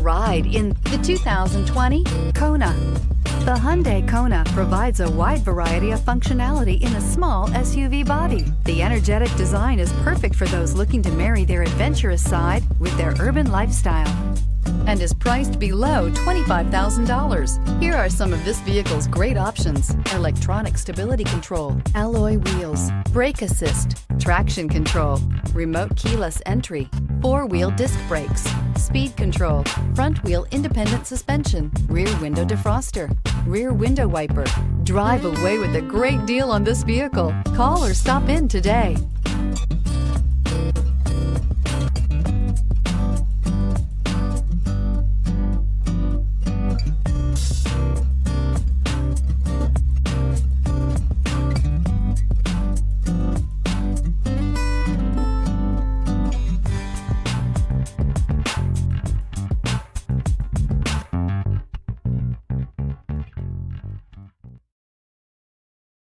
Ride in the 2020 Kona. The Hyundai Kona provides a wide variety of functionality in a small SUV body. The energetic design is perfect for those looking to marry their adventurous side with their urban lifestyle and is priced below $25,000. Here are some of this vehicle's great options: electronic stability control, alloy wheels, brake assist, traction control, remote keyless entry, four-wheel disc brakes, speed control, front wheel independent suspension, rear window defroster, rear window wiper. Drive away with a great deal on this vehicle. Call or stop in today.